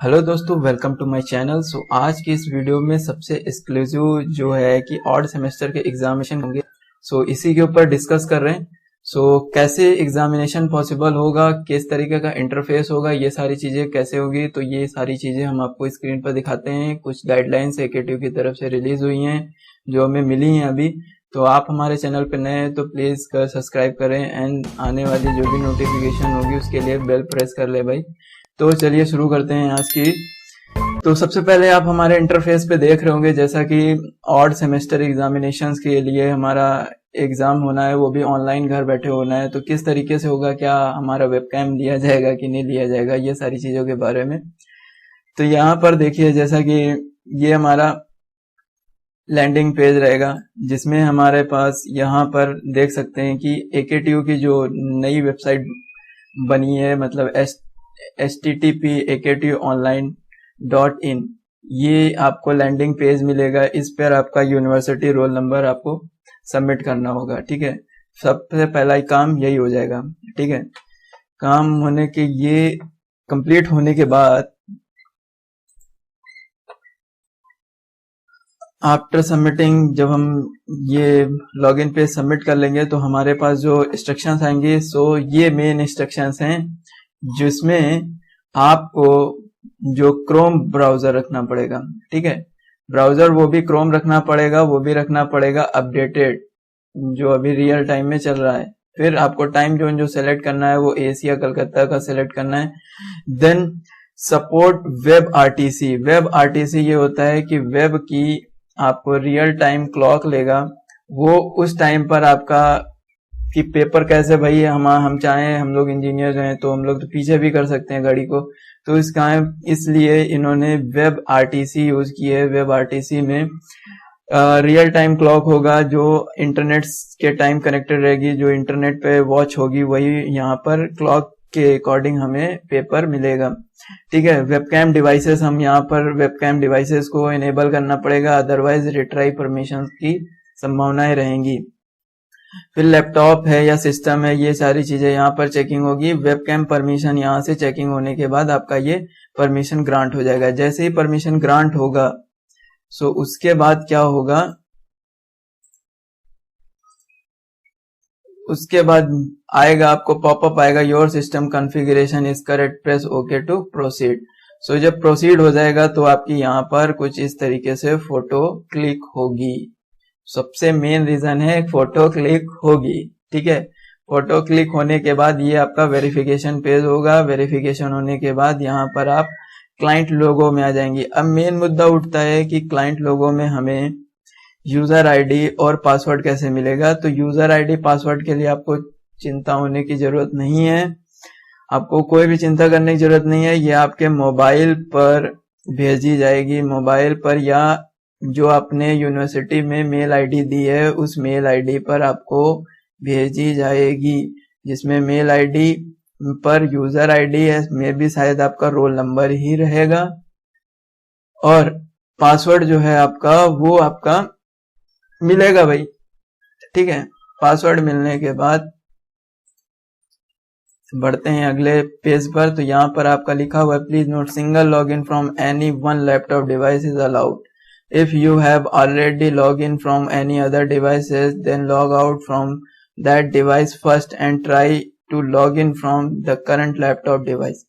Hello दोस्तों, welcome to my channel. आज की इस वीडियो में सबसे एक्सक्लूसिव जो है कि ऑड सेमेस्टर के एग्जामिनेशन होंगे। इसी के ऊपर डिस्कस कर रहे हैं। कैसे एग्जामिनेशन पॉसिबल होगा, किस तरीके का इंटरफेस होगा, ये सारी चीजें कैसे होगी, तो ये सारी चीजें हम आपको स्क्रीन पर दिखाते हैं। कुछ गाइडलाइंस एकेटीयू की तरफ से रिलीज हुई हैं जो हमें मिली हैं अभी। तो आप हमारे चैनल पर नए हैं तो प्लीज सब्सक्राइब करें एंड आने वाली जो भी नोटिफिकेशन होगी उसके लिए बेल प्रेस कर ले भाई। तो चलिए शुरू करते हैं आज की। तो सबसे पहले आप हमारे इंटरफेस पे देख रहे होंगे जैसा कि ऑड सेमेस्टर एग्जामिनेशंस के लिए हमारा एग्जाम होना है, वो भी ऑनलाइन घर बैठे होना है। तो किस तरीके से होगा, क्या हमारा वेबकैम लिया जाएगा कि नहीं लिया जाएगा, ये सारी चीजों के बारे में। तो यहाँ पर देखिए जैसा कि ये हमारा लैंडिंग पेज रहेगा जिसमें हमारे पास यहाँ पर देख सकते हैं कि एकेटीयू की जो नई वेबसाइट बनी है, मतलब http://aktuonline.in, ये आपको लैंडिंग पेज मिलेगा। इस पर आपका यूनिवर्सिटी रोल नंबर आपको सबमिट करना होगा। ठीक है, सबसे पहला ही काम यही हो जाएगा। ठीक है, काम होने के ये कंप्लीट होने के बाद आफ्टर सबमिटिंग जब हम ये लॉगिन पेज सबमिट कर लेंगे तो हमारे पास जो इंस्ट्रक्शंस आएंगे, ये मेन इंस्ट्रक्शंस हैं जिसमें आपको जो क्रोम ब्राउजर रखना पड़ेगा। ठीक है, ब्राउजर वो भी क्रोम रखना पड़ेगा, वो भी रखना पड़ेगा अपडेटेड, जो अभी रियल टाइम में चल रहा है। फिर आपको टाइम जोन जो सेलेक्ट करना है वो एशिया कलकत्ता का सेलेक्ट करना है। Then support web RTC. Web RTC ये होता है कि वेब की आपको रियल टाइम क्लॉक लेगा, वो उस टाइम पर आपका कि पेपर कैसे भाई हम चाहें, हम लोग इंजीनियर हैं तो हम लोग तो पीछे भी कर सकते हैं घड़ी को। तो इसलिए इन्होंने वेब आरटीसी यूज की है। वेब आरटीसी में रियल टाइम क्लॉक होगा जो इंटरनेट के टाइम कनेक्टेड रहेगी, जो इंटरनेट पे वॉच होगी वही यहाँ पर क्लॉक के अकॉर्डिंग हमें पेपर मिलेगा। ठीक है, वेबकैम डिवाइसेस, हम यहाँ पर वेबकैम डिवाइसेस को इनेबल करना पड़ेगा, अदरवाइज रिट्राई परमिशन की संभावनाएं रहेंगी। फिर लैपटॉप है या सिस्टम है, ये सारी चीजें यहाँ पर चेकिंग होगी। वेबकैम परमिशन यहाँ से चेकिंग होने के बाद आपका ये परमिशन ग्रांट हो जाएगा। जैसे ही परमिशन ग्रांट होगा उसके बाद क्या होगा, उसके बाद आएगा आपको पॉपअप आएगा, your system configuration is correct, press okay to proceed. जब प्रोसीड हो जाएगा तो आपकी यहाँ पर कुछ इस तरीके से फोटो क्लिक होगी। सबसे मेन रीजन है फोटो क्लिक होगी। ठीक है, फोटो क्लिक होने के बाद ये आपका वेरिफिकेशन पेज होगा। वेरिफिकेशन होने के बाद यहाँ पर आप क्लाइंट लोगो में आ जाएंगी। अब मेन मुद्दा उठता है कि क्लाइंट लोगो में हमें यूजर आईडी और पासवर्ड कैसे मिलेगा। तो यूजर आईडी पासवर्ड के लिए आपको चिंता होने की जरूरत नहीं है, आपको कोई भी चिंता करने की जरूरत नहीं है। ये आपके मोबाइल पर भेजी जाएगी, मोबाइल पर या जो आपने यूनिवर्सिटी में मेल आईडी दी है उस मेल आईडी पर आपको भेजी जाएगी, जिसमें मेल आईडी पर यूजर आईडी है, में भी शायद आपका रोल नंबर ही रहेगा, और पासवर्ड जो है आपका वो आपका मिलेगा भाई। ठीक है, पासवर्ड मिलने के बाद बढ़ते हैं अगले पेज पर। तो यहाँ पर आपका लिखा हुआ है, please note single log in from any one laptop device is allowed. If you have already logged in from any other devices, then log out from that device first and try to log in from the current laptop device.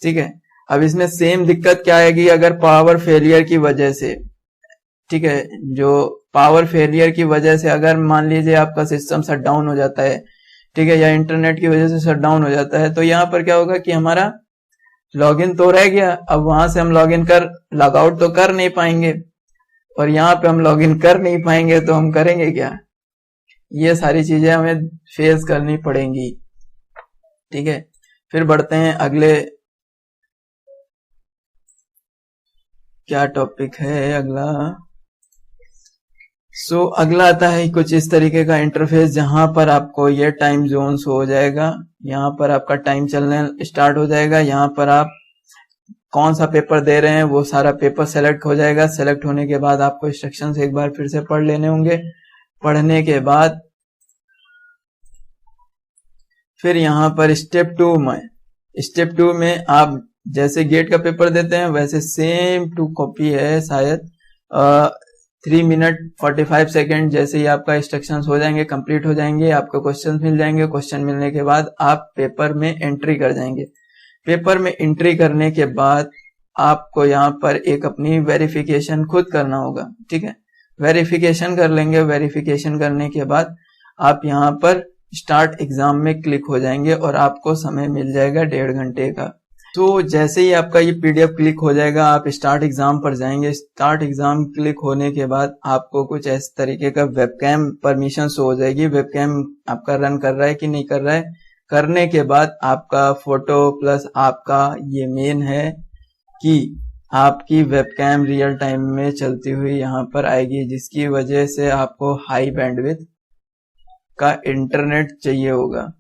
ठीक है, अब इसमें same दिक्कत क्या आएगी अगर power failure की वजह से, ठीक है, जो पावर फेलियर की वजह से अगर मान लीजिए आपका सिस्टम शट डाउन हो जाता है, ठीक है, या इंटरनेट की वजह से शट डाउन हो जाता है, तो यहाँ पर क्या होगा कि हमारा लॉगिन तो रह गया, अब वहां से हम लॉगिन लॉग आउट तो कर नहीं पाएंगे, और यहाँ पे हम लॉगिन कर नहीं पाएंगे तो हम करेंगे क्या। ये सारी चीजें हमें फेस करनी पड़ेंगी। ठीक है, फिर बढ़ते हैं अगले, क्या टॉपिक है अगला। अगला आता है कुछ इस तरीके का इंटरफेस जहां पर आपको ये टाइम जोन हो जाएगा, यहाँ पर आपका टाइम चलने स्टार्ट हो जाएगा। यहाँ पर आप कौन सा पेपर दे रहे हैं वो सारा पेपर सेलेक्ट हो जाएगा। सेलेक्ट होने के बाद आपको इंस्ट्रक्शंस एक बार फिर से पढ़ लेने होंगे। पढ़ने के बाद फिर यहाँ पर स्टेप 2 में आप जैसे गेट का पेपर देते हैं वैसे सेम टू कॉपी है। शायद 3 मिनट 45 सेकेंड जैसे ही आपका इंस्ट्रक्शंस हो जाएंगे, कंप्लीट हो जाएंगे, आपको क्वेश्चन मिल जाएंगे। क्वेश्चन मिलने के बाद आप पेपर में एंट्री कर जाएंगे। पेपर में एंट्री करने के बाद आपको यहाँ पर एक अपनी वेरिफिकेशन खुद करना होगा, ठीक है। वेरिफिकेशन कर लेंगे। वेरिफिकेशन करने के बाद आप यहाँ पर स्टार्ट एग्जाम में क्लिक हो जाएंगे और आपको समय मिल जाएगा 1.5 घंटे का। तो जैसे ही आपका ये पीडीएफ क्लिक हो जाएगा, आप स्टार्ट एग्जाम पर जाएंगे। स्टार्ट एग्जाम क्लिक होने के बाद आपको कुछ इस तरीके का वेबकैम परमिशन शो हो जाएगी। वेबकैम आपका रन कर रहा है कि नहीं कर रहा है। करने के बाद आपका फोटो प्लस आपका ये मेन है कि आपकी वेबकैम रियल टाइम में चलती हुई यहाँ पर आएगी, जिसकी वजह से आपको हाई बैंडविड्थ का इंटरनेट चाहिए होगा।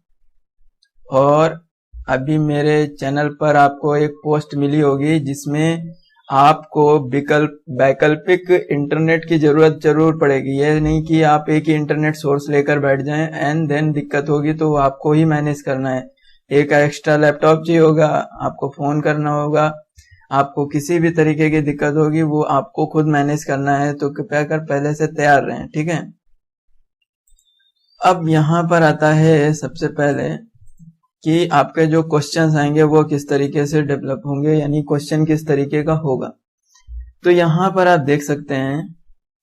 और अभी मेरे चैनल पर आपको एक पोस्ट मिली होगी जिसमें आपको वैकल्पिक इंटरनेट की जरूरत जरूर पड़ेगी। ये नहीं कि आप एक ही इंटरनेट सोर्स लेकर बैठ जाएं एंड देन दिक्कत होगी तो आपको ही मैनेज करना है। एक एक्स्ट्रा लैपटॉप चाहिए होगा, आपको फोन करना होगा, आपको किसी भी तरीके की दिक्कत होगी वो आपको खुद मैनेज करना है। तो कृपया कर पहले से तैयार रहें, ठीक है। अब यहाँ पर आता है सबसे पहले कि आपके जो क्वेश्चंस आएंगे वो किस तरीके से डेवलप होंगे, यानी क्वेश्चन किस तरीके का होगा। तो यहाँ पर आप देख सकते हैं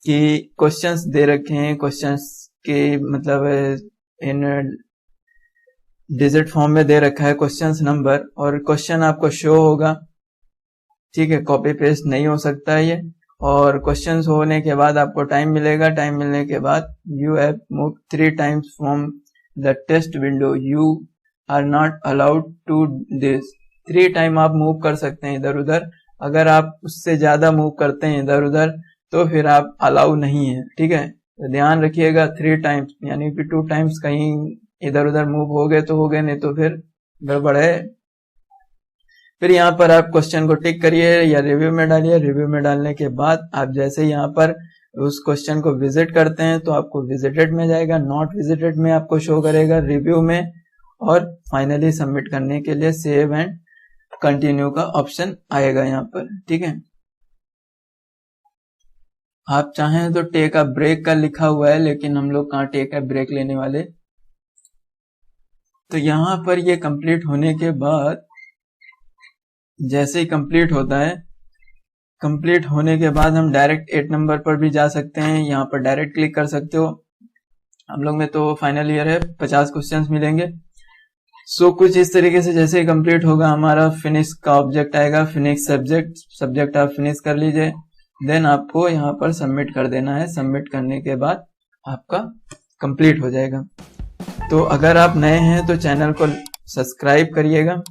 कि क्वेश्चंस दे रखे हैं। क्वेश्चंस के मतलब इन डिजिट फॉर्म में दे रखा है क्वेश्चंस नंबर, और क्वेश्चन आपको शो होगा, ठीक है। कॉपी पेस्ट नहीं हो सकता है ये। और क्वेश्चंस होने के बाद आपको टाइम मिलेगा। टाइम मिलने के बाद you have move 3 times from the test window, you are not allowed to this. 3 time आप मूव कर सकते हैं इधर उधर। अगर आप उससे ज्यादा मूव करते हैं इधर उधर तो फिर आप अलाउ नहीं है, ठीक है। तो ध्यान रखिएगा 3 टाइम्स, यानी कि 2 टाइम्स कहीं इधर उधर मूव हो गए तो हो गए, नहीं तो फिर गड़बड़ है। फिर यहाँ पर आप क्वेश्चन को टिक करिए या रिव्यू में डालिए। रिव्यू में डालने के बाद आप जैसे यहाँ पर उस क्वेश्चन को विजिट करते हैं तो आपको विजिटेड में जाएगा, नॉट विजिटेड में आपको शो करेगा, रिव्यू में, और फाइनली सबमिट करने के लिए सेव एंड कंटिन्यू का ऑप्शन आएगा यहाँ पर, ठीक है। आप चाहें तो टेक अ ब्रेक का लिखा हुआ है, लेकिन हम लोग कहाँ टेक अ ब्रेक लेने वाले। तो यहाँ पर ये कंप्लीट होने के बाद जैसे ही कंप्लीट होता है, कंप्लीट होने के बाद हम डायरेक्ट 8 नंबर पर भी जा सकते हैं। यहाँ पर डायरेक्ट क्लिक कर सकते हो। हम लोग में तो फाइनल ईयर है, 50 क्वेश्चंस मिलेंगे। सो कुछ इस तरीके से जैसे ही कंप्लीट होगा हमारा फिनिश का ऑब्जेक्ट आएगा, फिनिश सब्जेक्ट आप फिनिश कर लीजिए। देन आपको यहाँ पर सबमिट कर देना है। सबमिट करने के बाद आपका कंप्लीट हो जाएगा। तो अगर आप नए हैं तो चैनल को सब्सक्राइब करिएगा,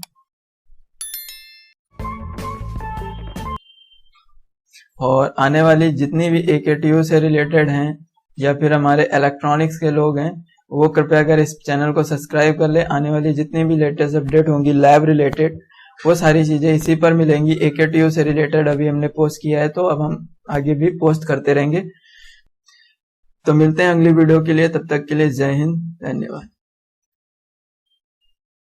और आने वाली जितनी भी AKTU से रिलेटेड हैं या फिर हमारे इलेक्ट्रॉनिक्स के लोग हैं वो कृपया कर इस चैनल को सब्सक्राइब कर ले। आने वाली जितनी भी लेटेस्ट अपडेट होंगी लैब रिलेटेड वो सारी चीजें इसी पर मिलेंगी। AKTU से रिलेटेड अभी हमने पोस्ट किया है तो अब हम आगे भी पोस्ट करते रहेंगे। तो मिलते हैं अगली वीडियो के लिए, तब तक के लिए जय हिंद, धन्यवाद।